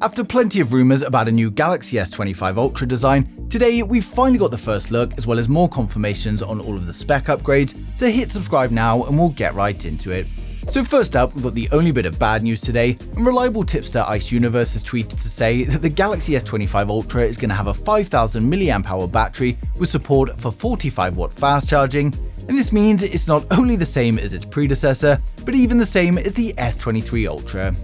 After plenty of rumors about a new Galaxy S25 Ultra design, today we've finally got the first look as well as more confirmations on all of the spec upgrades, so hit subscribe now and we'll get right into it. So first up, we've got the only bit of bad news today, and reliable tipster Ice Universe has tweeted to say that the Galaxy S25 Ultra is going to have a 5000 mAh battery with support for 45-watt fast charging, and this means it's not only the same as its predecessor, but even the same as the S23 Ultra.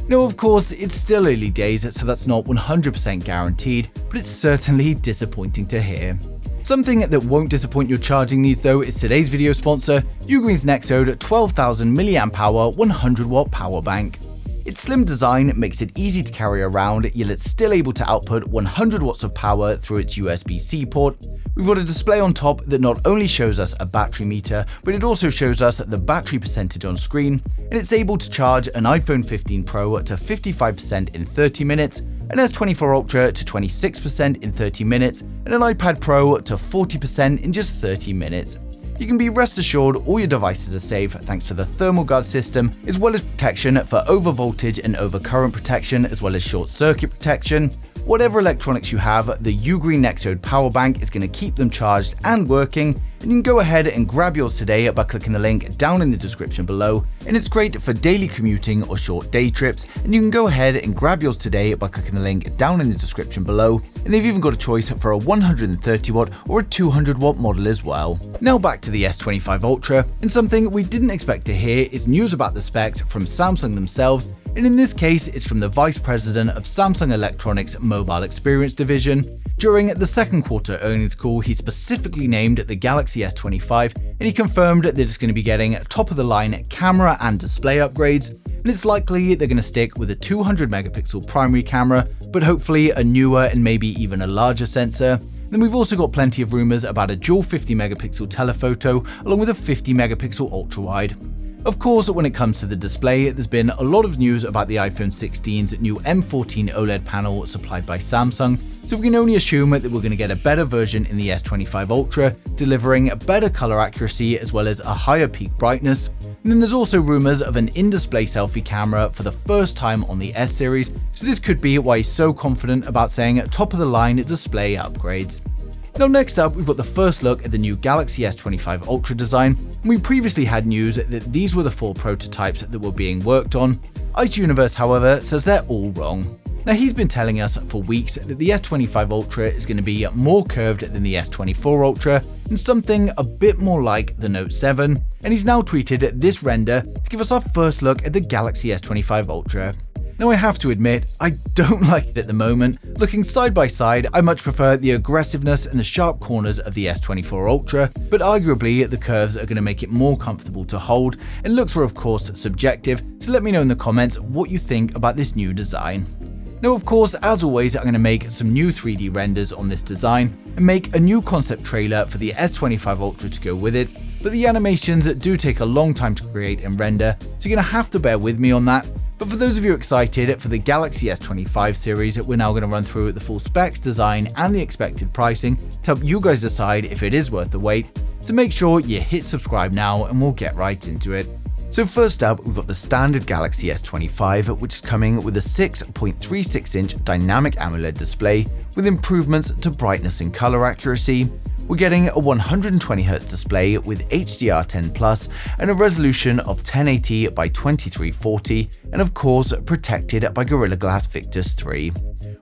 Now, of course, it's still early days, so that's not 100% guaranteed, but it's certainly disappointing to hear. Something that won't disappoint your charging needs though is today's video sponsor, Ugreen's Nexode 12,000 mAh 100-watt power bank. Its slim design makes it easy to carry around, yet it's still able to output 100 watts of power through its USB-C port. We've got a display on top that not only shows us a battery meter, but it also shows us the battery percentage on screen, and it's able to charge an iPhone 15 Pro to 55% in 30 minutes, an S24 Ultra to 26% in 30 minutes, and an iPad Pro to 40% in just 30 minutes. You can be rest assured all your devices are safe thanks to the thermal guard system, as well as protection for overvoltage and overcurrent protection, as well as short circuit protection. Whatever electronics you have, the Ugreen Nexode power bank is going to keep them charged and working, and you can go ahead and grab yours today by clicking the link down in the description below, and it's great for daily commuting or short day trips, and you can go ahead and grab yours today by clicking the link down in the description below, and they've even got a choice for a 130 watt or a 200 watt model as well. Now back to the S25 Ultra, and something we didn't expect to hear is news about the specs from Samsung themselves, and in this case it's from the Vice President of Samsung Electronics Mobile Experience Division. During the second quarter earnings call, he specifically named the Galaxy S25, and he confirmed that it's going to be getting top-of-the-line camera and display upgrades, and it's likely they're going to stick with a 200 megapixel primary camera, but hopefully a newer and maybe even a larger sensor. Then we've also got plenty of rumors about a dual 50 megapixel telephoto along with a 50 megapixel ultra-wide. Of course, when it comes to the display, there's been a lot of news about the iPhone 16's new M14 OLED panel supplied by Samsung, so we can only assume that we're going to get a better version in the S25 Ultra, delivering a better color accuracy as well as a higher peak brightness. And then there's also rumors of an in-display selfie camera for the first time on the S series, so this could be why he's so confident about saying top-of-the-line display upgrades. Now next up, we've got the first look at the new Galaxy S25 Ultra design, and we previously had news that these were the 4 prototypes that were being worked on. Ice Universe, however, says they're all wrong. Now he's been telling us for weeks that the S25 Ultra is going to be more curved than the S24 Ultra, and something a bit more like the Note 7, and he's now tweeted this render to give us our first look at the Galaxy S25 Ultra. Now I have to admit, I don't like it at the moment. Looking side by side, I much prefer the aggressiveness and the sharp corners of the S24 Ultra, but arguably the curves are going to make it more comfortable to hold, and looks are of course subjective, so let me know in the comments what you think about this new design. Now of course, as always, I'm going to make some new 3D renders on this design, and make a new concept trailer for the S25 Ultra to go with it, but the animations do take a long time to create and render, so you're going to have to bear with me on that. But for those of you excited for the Galaxy S25 series, we're now going to run through the full specs, design, and the expected pricing to help you guys decide if it is worth the wait. So make sure you hit subscribe now and we'll get right into it. So first up, we've got the standard Galaxy S25, which is coming with a 6.36-inch dynamic AMOLED display with improvements to brightness and color accuracy. We're getting a 120Hz display with HDR10+ and a resolution of 1080 by 2340, and of course protected by Gorilla Glass Victus 3.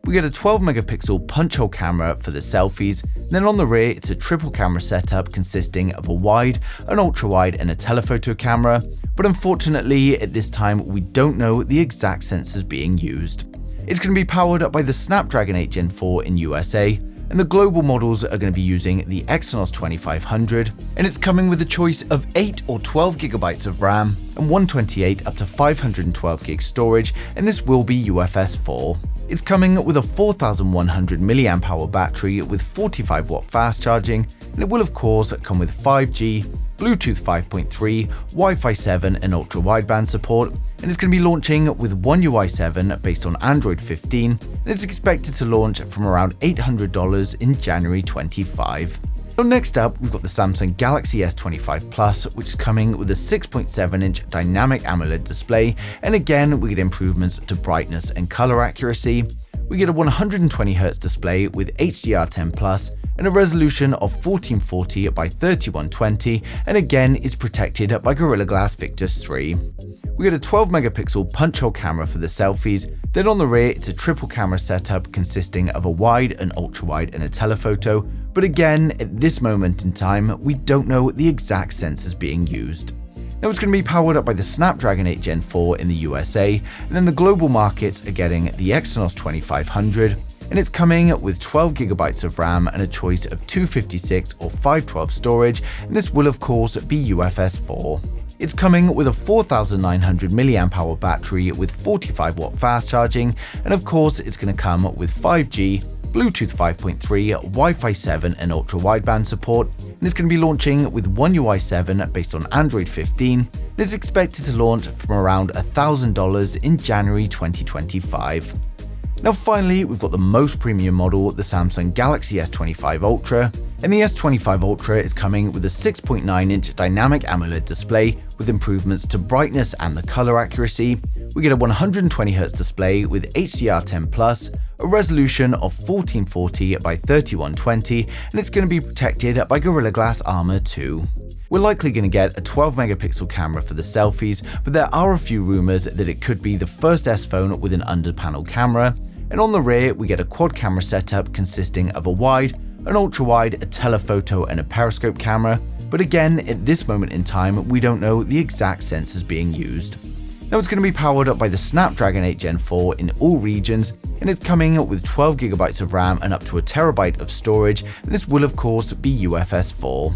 We get a 12 megapixel punch hole camera for the selfies, then on the rear it's a triple camera setup consisting of a wide, an ultra wide and a telephoto camera, but unfortunately at this time we don't know the exact sensors being used. It's going to be powered by the Snapdragon 8 Gen 4 in USA, and the global models are going to be using the Exynos 2500, and it's coming with a choice of 8 or 12 gigabytes of RAM and 128 up to 512 gig storage, and this will be UFS 4. It's coming with a 4100 mAh battery with 45 watt fast charging, and it will of course come with 5G, Bluetooth 5.3, Wi-Fi 7 and ultra wideband support, and it's going to be launching with One UI 7 based on Android 15, and it's expected to launch from around $800 in January 25. Now next up, we've got the Samsung Galaxy S25 Plus, which is coming with a 6.7-inch dynamic AMOLED display, and again we get improvements to brightness and color accuracy. We get a 120Hz display with HDR10+, and a resolution of 1440 by 3120, and again is protected by Gorilla Glass Victus 3. We get a 12-megapixel punch-hole camera for the selfies, then on the rear it's a triple camera setup consisting of a wide, an ultra-wide and a telephoto, but again, at this moment in time, we don't know the exact sensors being used. Now it's going to be powered up by the Snapdragon 8 Gen 4 in the USA, and then the global markets are getting the Exynos 2500, and it's coming with 12GB of RAM and a choice of 256 or 512 storage, and this will of course be UFS 4. It's coming with a 4900 mAh battery with 45W fast charging, and of course it's going to come with 5G, Bluetooth 5.3, Wi-Fi 7 and ultra-wideband support, and it's going to be launching with One UI 7 based on Android 15, and it's expected to launch from around $1,000 in January 2025. Now finally, we've got the most premium model, the Samsung Galaxy S25 Ultra, and the S25 Ultra is coming with a 6.9-inch dynamic AMOLED display with improvements to brightness and the color accuracy. We get a 120Hz display with HDR10+, a resolution of 1440 by 3120, and it's going to be protected by Gorilla Glass Armor 2. We're likely going to get a 12-megapixel camera for the selfies, but there are a few rumors that it could be the first S phone with an under-panel camera. And on the rear, we get a quad camera setup consisting of a wide, an ultra-wide, a telephoto and a periscope camera, but again, at this moment in time, we don't know the exact sensors being used. Now it's going to be powered up by the Snapdragon 8 Gen 4 in all regions, and it's coming with 12GB of RAM and up to a terabyte of storage, and this will of course be UFS 4.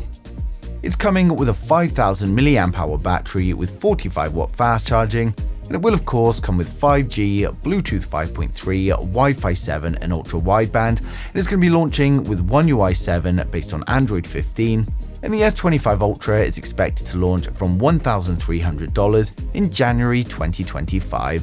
It's coming with a 5000 mAh battery with 45W fast charging, and it will of course come with 5G, Bluetooth 5.3, Wi-Fi 7 and ultra-wideband, and it's going to be launching with One UI 7 based on Android 15, and the S25 Ultra is expected to launch from $1,300 in January 2025.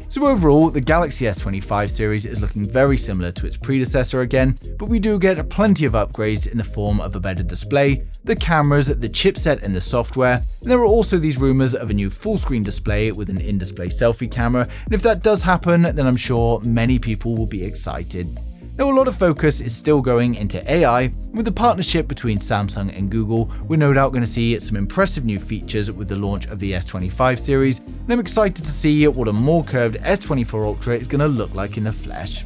So overall, the Galaxy S25 series is looking very similar to its predecessor again, but we do get plenty of upgrades in the form of a better display, the cameras, the chipset and the software, and there are also these rumors of a new full-screen display with an in-display selfie camera, and if that does happen, then I'm sure many people will be excited. Now, a lot of focus is still going into AI, and with the partnership between Samsung and Google, we're no doubt going to see some impressive new features with the launch of the S25 series, and I'm excited to see what a more curved S24 Ultra is going to look like in the flesh.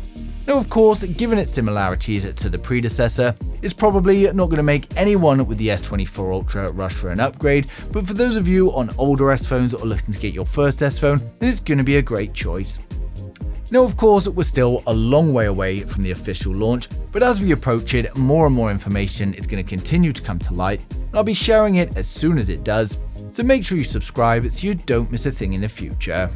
Now, of course, given its similarities to the predecessor, it's probably not going to make anyone with the S24 Ultra rush for an upgrade, but for those of you on older S phones or looking to get your first S phone, then it's going to be a great choice. Now, of course, we're still a long way away from the official launch, but as we approach it, more and more information is going to continue to come to light, and I'll be sharing it as soon as it does, so make sure you subscribe so you don't miss a thing in the future.